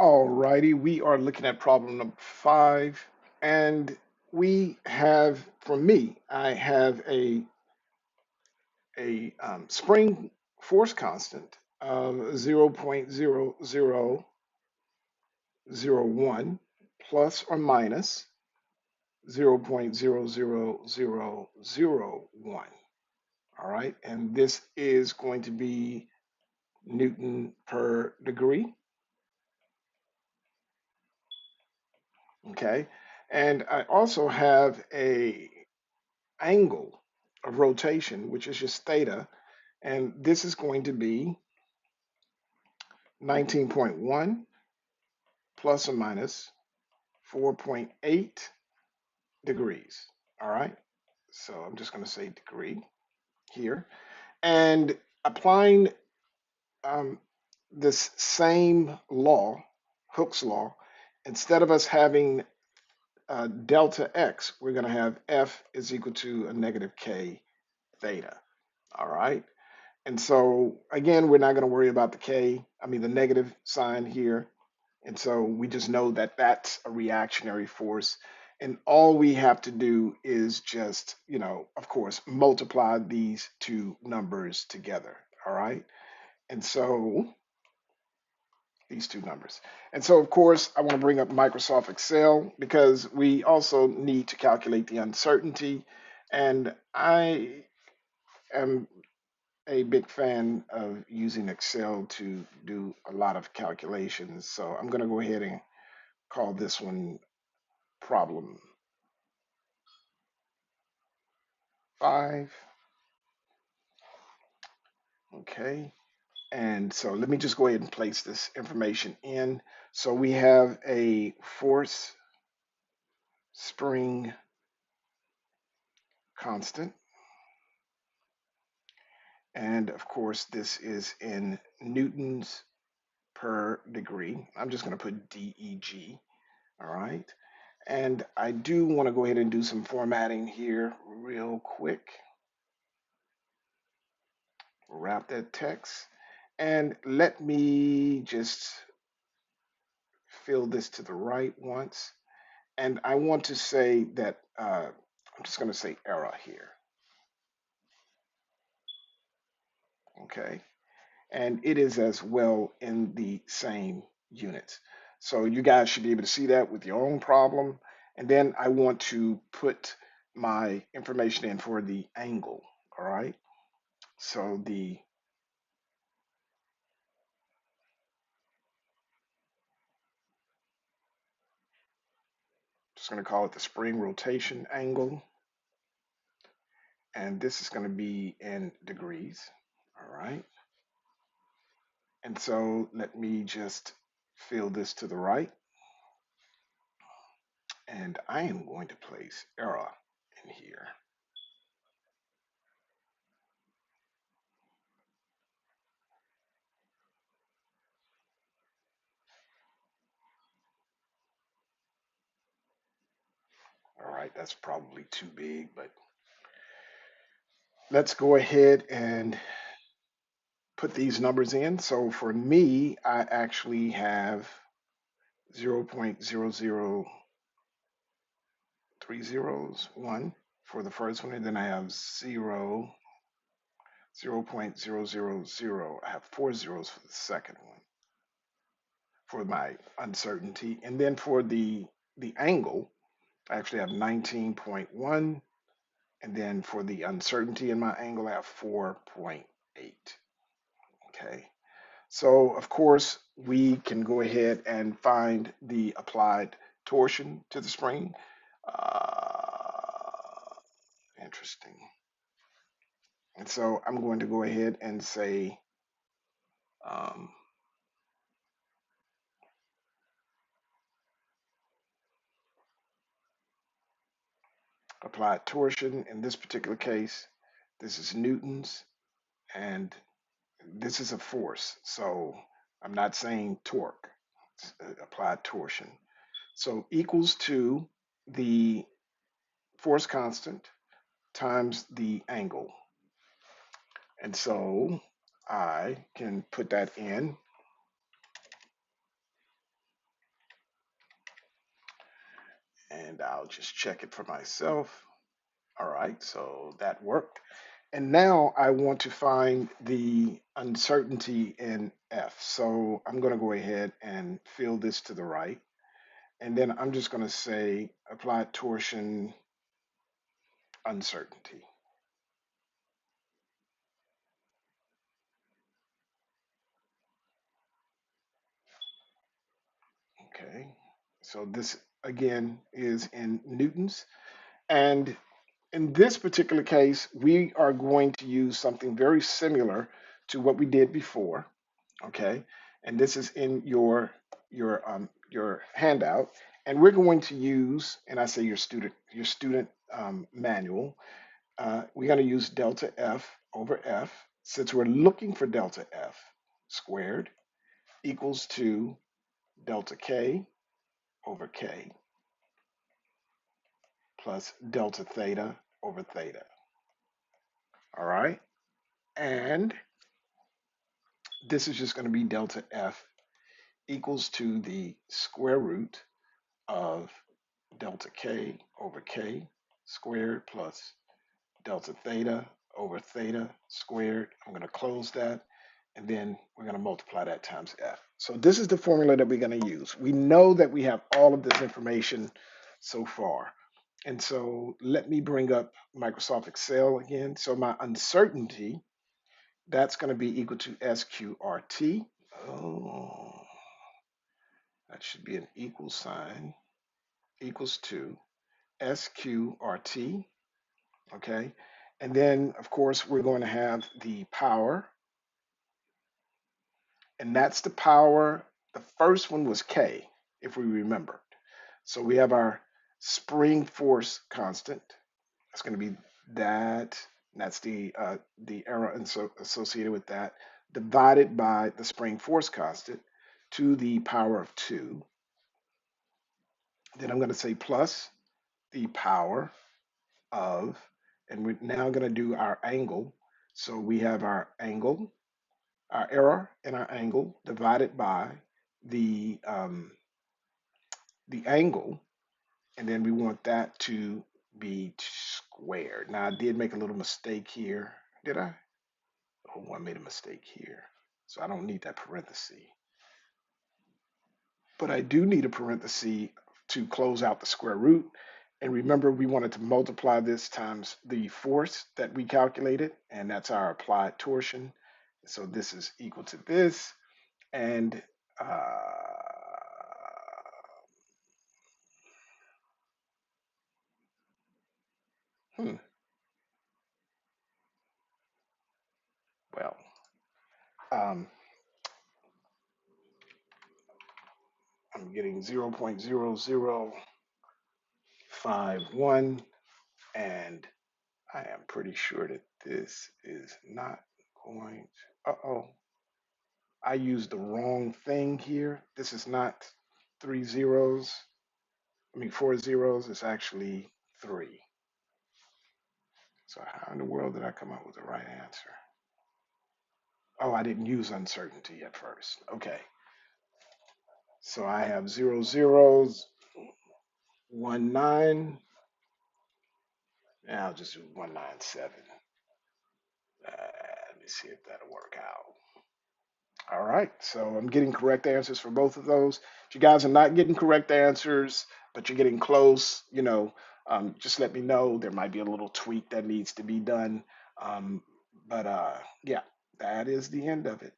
Alrighty, we are looking at problem number 5, and we have, for me, I have a spring force constant of 0.0001 plus or minus 0.00001. All right, and this is going to be Newton per degree. Okay, and I also have a angle of rotation, which is just theta, and this is going to be 19.1 plus or minus 4.8 degrees. All right, so I'm just going to say degree here, and applying um, this same law, Hooke's law, instead of us having delta x, we're going to have F is equal to a negative k theta. All right. And so again, we're not going to worry about the K, I mean the negative sign here. And so we just know that that's a reactionary force. And all we have to do is just, of course, multiply these two numbers together. All right. And so these two numbers. And so, of course, I want to bring up Microsoft Excel because we also need to calculate the uncertainty. And I am a big fan of using Excel to do a lot of calculations. So I'm going to go ahead and call this one problem 5. Okay. And so let me just go ahead and place this information in. So we have a force spring constant. And of course, this is in newtons per degree. I'm just going to put DEG. All right. And I do want to go ahead and do some formatting here real quick. Wrap that text. And let me just fill this to the right once. And I want to say that I'm just going to say error here. Okay. And it is as well in the same units. So you guys should be able to see that with your own problem. And then I want to put my information in for the angle. All right. So just going to call it the spring rotation angle. And this is going to be in degrees. All right. And so let me just fill this to the right. And I am going to place error in here. All right, that's probably too big, but let's go ahead and put these numbers in. So for me, I actually have 0.003001 for the first one, and then I have 0.000. I have 4 zeros for the second one for my uncertainty. And then for the angle, I actually have 19.1. And then for the uncertainty in my angle, I have 4.8. Okay. So of course, we can go ahead and find the applied torsion to the spring. Uh, Interesting. And so I'm going to go ahead and say um, applied torsion. In this particular case, this is newtons, and this is a force. So I'm not saying torque. It's applied torsion. So equals to the force constant times the angle. And so I can put that in. and I'll just check it for myself. All right, so that worked. And now I want to find the uncertainty in F. So I'm going to go ahead and fill this to the right. And then I'm just going to say applied torsion uncertainty. Okay. So this again is in newtons. And in this particular case, we are going to use something very similar to what we did before. Okay. And this is in your handout. And we're going to use, and I say your student manual. We're going to use delta F over F, since we're looking for delta F squared equals to delta K over K plus delta theta over theta. All right. And this is just going to be delta F equals to the square root of delta K over K squared plus delta theta over theta squared. I'm going to close that, and then we're going to multiply that times F. So this is the formula that we're going to use. We know that we have all of this information so far. And so let me bring up Microsoft Excel again. So my uncertainty, that's going to be equal to SQRT. Oh, that should be an equal sign, equals to SQRT. Okay. And then, of course, we're going to have the power, and that's the power. The first one was K, if we remember. So we have our spring force constant. That's going to be that. That's the error associated with that, divided by the spring force constant to the power of 2. Then I'm going to say plus the power of, and we're now going to do our angle. So we have our angle, our error and our angle divided by the um, the angle, and then we want that to be squared. Now I did make a little mistake here. Did I? Oh, I made a mistake here. So I don't need that parenthesis. But I do need a parenthesis to close out the square root. And remember, we wanted to multiply this times the force that we calculated, and that's our applied torsion. So this is equal to this. And hmm, well, um, I'm getting 0.0051, and I am pretty sure that this is not going to, uh-oh, I used the wrong thing here. This is not 3 zeros. I mean 4 zeros. It's actually 3. So how in the world did I come up with the right answer? Oh, I didn't use uncertainty at first. Okay. So I have 0 zeros, 1 9. And I'll just do 197. Let me see if that'll work out. All right, so I'm getting correct answers for both of those. If you guys are not getting correct answers, but you're getting close, just let me know. There might be a little tweak that needs to be done. Um, but yeah, that is the end of it.